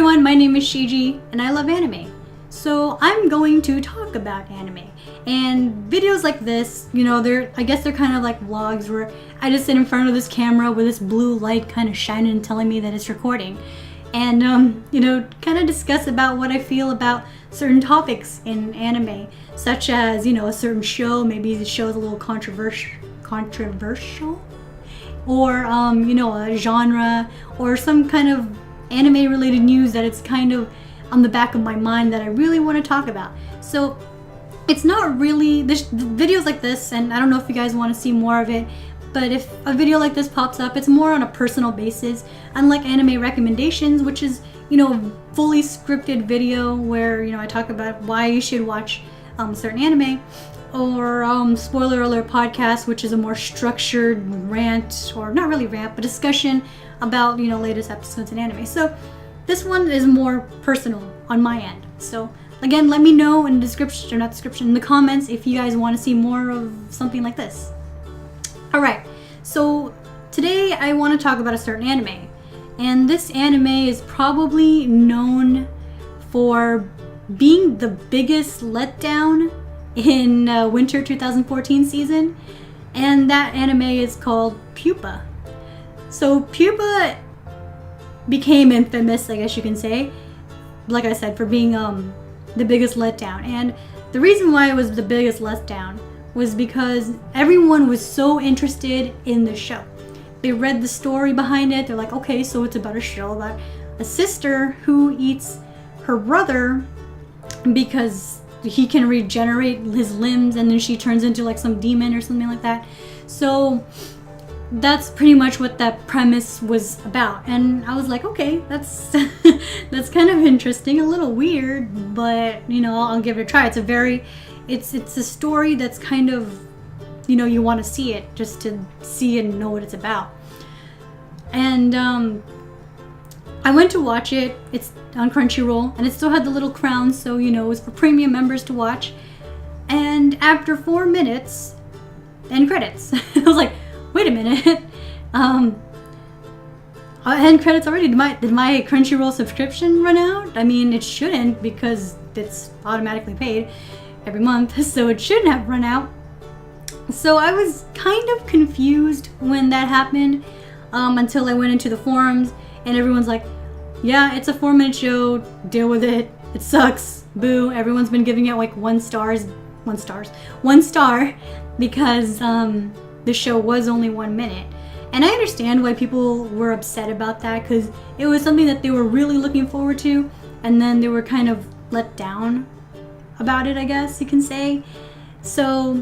everyone, my name is SheeGee and I love anime. So I'm going to talk about anime. And videos like this, you know, I guess they're kind of like vlogs where I just sit in front of this camera with this blue light kind of shining and telling me that it's recording. And, you know, kind of discuss about what I feel about certain topics in anime, such as, you know, a certain show, maybe the show is a little controversial, or, you know, a genre, or some kind of anime related news that it's kind of on the back of my mind that I really want to talk about. So it's not really videos like this, and I don't know if you guys want to see more of it, but if a video like this pops up, it's more on a personal basis, unlike anime recommendations, which is, you know, fully scripted video where, you know, I talk about why you should watch certain anime, or spoiler alert podcast, which is a more structured rant, or not really rant, but discussion about, you know, latest episodes in anime. So this one is more personal on my end. So again, let me know in the description, or not description, in the comments if you guys want to see more of something like this. Alright, so today I want to talk about a certain anime. And this anime is probably known for being the biggest letdown in winter 2014 season. And that anime is called Pupa. So Pupa became infamous, I guess you can say, like I said, for being the biggest letdown. And the reason why it was the biggest letdown was because everyone was so interested in the show. They read the story behind it. They're like, okay, so it's about a show about a sister who eats her brother because he can regenerate his limbs, and then she turns into like some demon or something like that. So that's pretty much what that premise was about. And I was like, okay, that's that's kind of interesting, a little weird, but you know, I'll give it a try. It's a story that's kind of, you know, you want to see it just to see and know what it's about. And I went to watch it. It's on Crunchyroll, and it still had the little crown, so you know, it was for premium members to watch. And after 4 minutes, end credits. I was like, wait a minute. End credits already? Did my Crunchyroll subscription run out? I mean, it shouldn't, because it's automatically paid every month, so it shouldn't have run out. So I was kind of confused when that happened, until I went into the forums and everyone's like, yeah, it's a 4-minute show, deal with it, it sucks, boo. Everyone's been giving it like 1 star because the show was only 1 minute. And I understand why people were upset about that, because it was something that they were really looking forward to, and then they were kind of let down about it, I guess you can say. So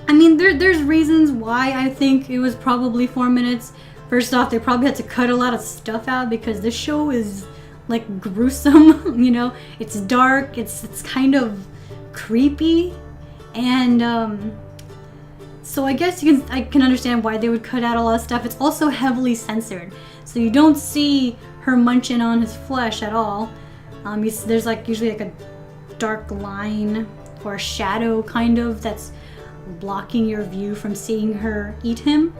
I mean, there's reasons why I think it was probably 4 minutes. First off, they probably had to cut a lot of stuff out because this show is like gruesome. You know, it's dark, it's kind of creepy, and so I guess I can understand why they would cut out a lot of stuff. It's also heavily censored, so you don't see her munching on his flesh at all. There's like usually like a dark line or a shadow kind of that's blocking your view from seeing her eat him,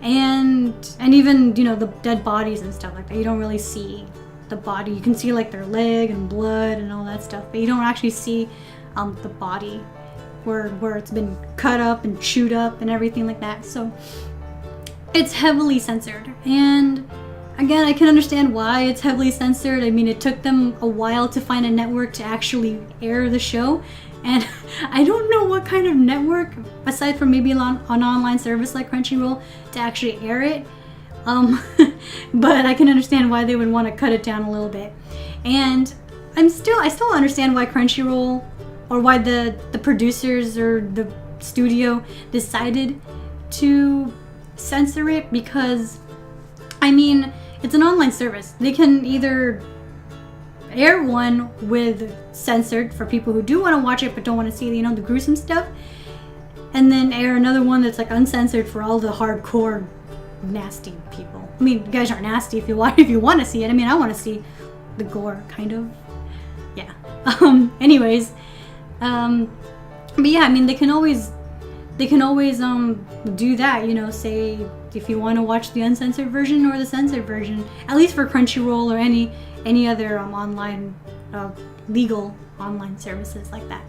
and even, you know, the dead bodies and stuff like that, you don't really see the body. You can see like their leg and blood and all that stuff, but you don't actually see the body where it's been cut up and chewed up and everything like that. So it's heavily censored, and again, I can understand why it's heavily censored. I mean, it took them a while to find a network to actually air the show, and I don't know what kind of network, aside from maybe an online service like Crunchyroll, to actually air it. But I can understand why they would want to cut it down a little bit. And I still understand why Crunchyroll, or why the producers or the studio decided to censor it, because I mean, it's an online service. They can either air one with censored for people who do want to watch it but don't want to see, you know, the gruesome stuff, and then air another one that's like uncensored for all the hardcore nasty people. I mean, you guys aren't nasty if you want to see it. I mean, I want to see the gore, kind of. Yeah. Anyways, but yeah, I mean, they can always do that, you know, say if you want to watch the uncensored version or the censored version, at least for Crunchyroll or any other online legal online services like that.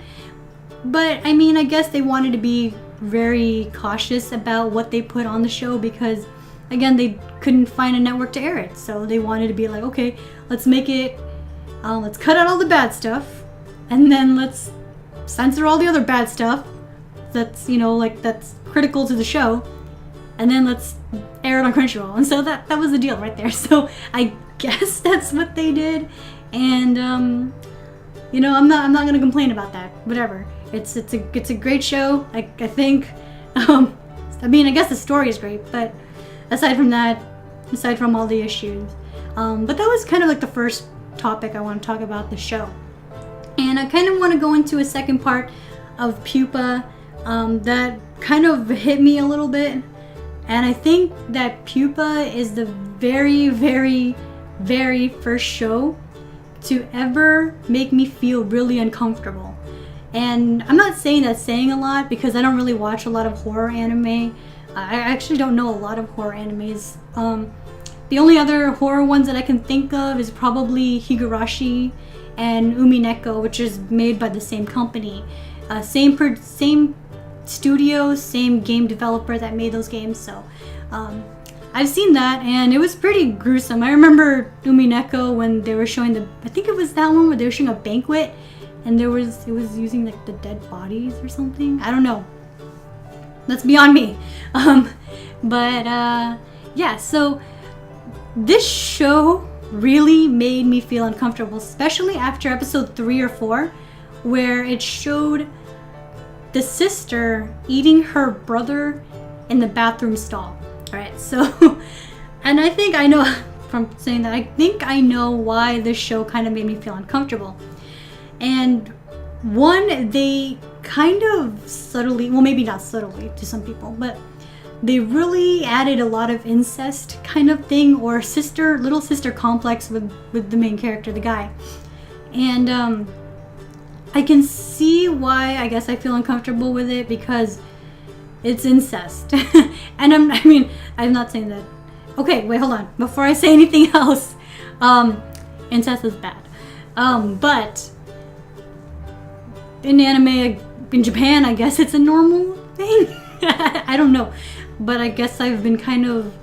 But I mean, I guess they wanted to be very cautious about what they put on the show because, again, they couldn't find a network to air it. So they wanted to be like, okay, let's make it, let's cut out all the bad stuff, and then let's censor all the other bad stuff that's, you know, like that's critical to the show, and then let's air it on Crunchyroll. And so that was the deal right there. So I guess that's what they did, and you know, I'm not gonna complain about that. Whatever. It's a great show. I think. I mean, I guess the story is great, but aside from that, aside from all the issues, but that was kind of like the first topic I want to talk about the show. And I kind of want to go into a second part of Pupa that kind of hit me a little bit. And I think that Pupa is the very, very, very first show to ever make me feel really uncomfortable. And I'm not saying a lot because I don't really watch a lot of horror anime. I actually don't know a lot of horror animes. The only other horror ones that I can think of is probably Higurashi and Umineko, which is made by the same company. Same studio, same game developer that made those games. So I've seen that, and it was pretty gruesome. I remember Umineko when they were showing I think it was that one where they were showing a banquet, and it was using like the dead bodies or something. I don't know. That's beyond me. Yeah, so this show really made me feel uncomfortable, especially after episode 3 or 4, where it showed the sister eating her brother in the bathroom stall. Alright, so, and I think I know, from saying that, I think I know why this show kind of made me feel uncomfortable. And one, they kind of subtly, well, maybe not subtly to some people, but they really added a lot of incest kind of thing, or little sister complex with the main character, the guy. And I can see why I guess I feel uncomfortable with it, because it's incest. And I'm not saying that. Okay, wait, hold on. Before I say anything else, incest is bad. But in anime, in Japan, I guess it's a normal thing. I don't know. But I guess I've been kind of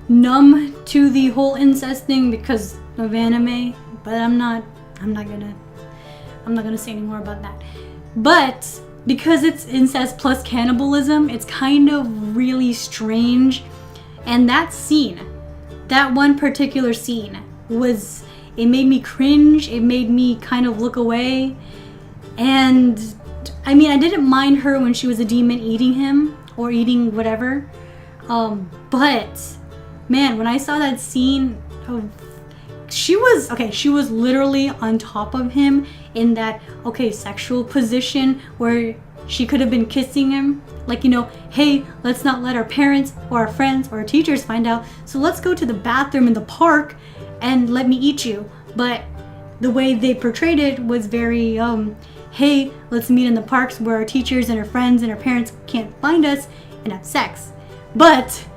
numb to the whole incest thing because of anime. But I'm not gonna say any more about that. But because it's incest plus cannibalism, it's kind of really strange. And that scene, that one particular scene, it made me cringe. It made me kind of look away. And I mean, I didn't mind her when she was a demon eating him or eating whatever. But man, when I saw that scene of she was literally on top of him in that sexual position where she could have been kissing him, like, you know, hey, let's not let our parents or our friends or our teachers find out, so let's go to the bathroom in the park and let me eat you. But the way they portrayed it was very hey, let's meet in the parks where our teachers and our friends and our parents can't find us and have sex, but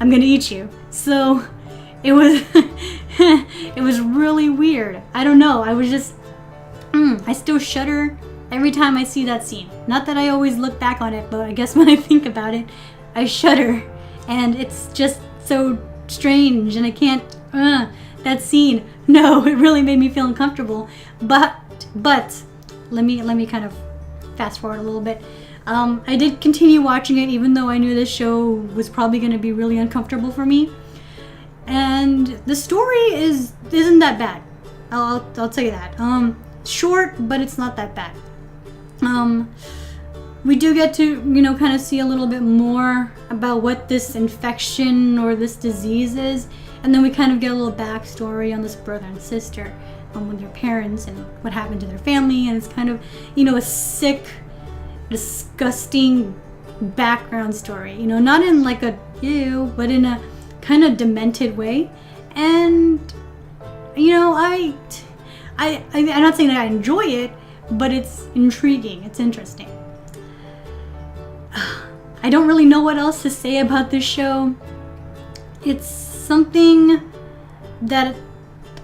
I'm gonna eat you. So it was it was really weird. I don't know, I was just I still shudder every time I see that scene. Not that I always look back on it, but I guess when I think about it, I shudder. And it's just so strange, and I can't that scene, no, it really made me feel uncomfortable. But let me kind of fast forward a little bit. I did continue watching it even though I knew this show was probably going to be really uncomfortable for me. And the story isn't that bad. I'll tell you that. Short, but it's not that bad. We do get to, you know, kind of see a little bit more about what this infection or this disease is, and then we kind of get a little backstory on this brother and sister, with their parents and what happened to their family, and it's kind of, you know, a sick, disgusting background story, you know, not in like a ew, but in a kind of demented way. And you know, I'm not saying that I enjoy it, but it's intriguing, it's interesting. I don't really know what else to say about this show. It's something that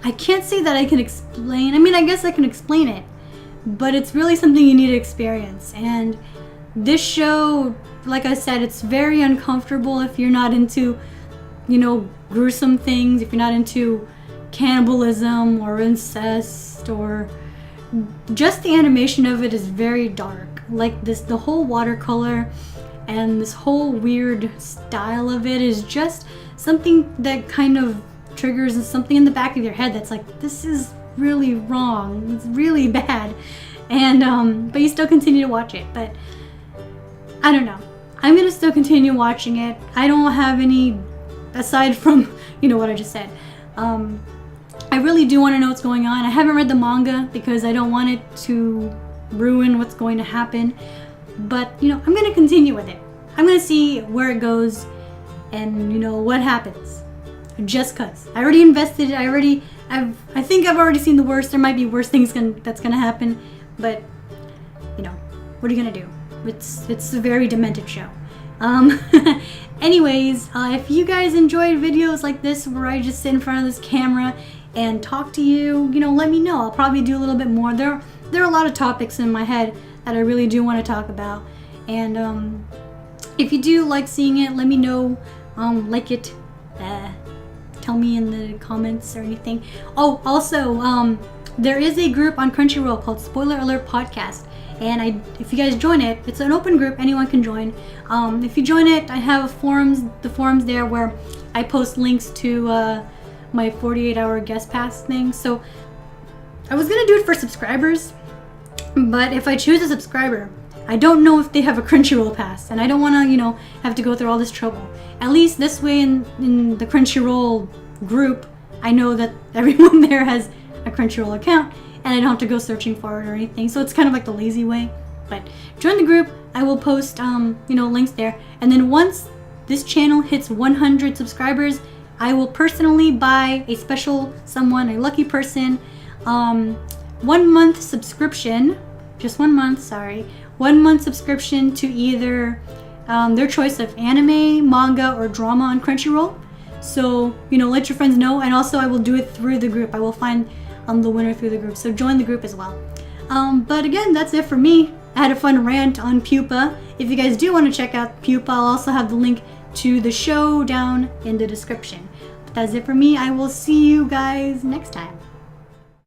I can't say that I can explain. I mean, I guess I can explain it, but it's really something you need to experience. And this show, like I said, it's very uncomfortable if you're not into, you know, gruesome things, if you're not into cannibalism or incest, or just the animation of it is very dark. Like the whole watercolor and this whole weird style of it is just something that kind of triggers something in the back of your head that's like, this is really wrong, it's really bad. And but you still continue to watch it. But I don't know, I'm gonna still continue watching it. I don't have any, aside from, you know, what I just said. I really do want to know what's going on. I haven't read the manga because I don't want it to ruin what's going to happen. But, you know, I'm going to continue with it. I'm going to see where it goes and, you know, what happens. Just cause. I already invested. I think I've already seen the worst. There might be worse things that's going to happen. But, you know, what are you going to do? It's a very demented show. Anyways, if you guys enjoyed videos like this where I just sit in front of this camera and talk to you, you know, let me know. I'll probably do a little bit more. There are a lot of topics in my head that I really do want to talk about. And if you do like seeing it, let me know. Like it. Tell me in the comments or anything. Oh, also, there is a group on Crunchyroll called Spoiler Alert Podcast. And if you guys join it, it's an open group, anyone can join. If you join it, I have the forums there where I post links to my 48-hour guest pass thing. So I was gonna do it for subscribers, but if I choose a subscriber, I don't know if they have a Crunchyroll pass, and I don't wanna, you know, have to go through all this trouble. At least this way in the Crunchyroll group, I know that everyone there has a Crunchyroll account, and I don't have to go searching for it or anything. So it's kind of like the lazy way. But join the group. I will post, you know, links there. And then once this channel hits 100 subscribers, I will personally buy a special someone, a lucky person, 1 month subscription, just 1 month, sorry, 1 month subscription to either their choice of anime, manga, or drama on Crunchyroll. So, you know, let your friends know. And also I will do it through the group. I will find the winner through the group, so join the group as well. But again, that's it for me. I had a fun rant on Pupa. If you guys do want to check out Pupa, I'll also have the link to the show down in the description. But that's it for me. I will see you guys next time.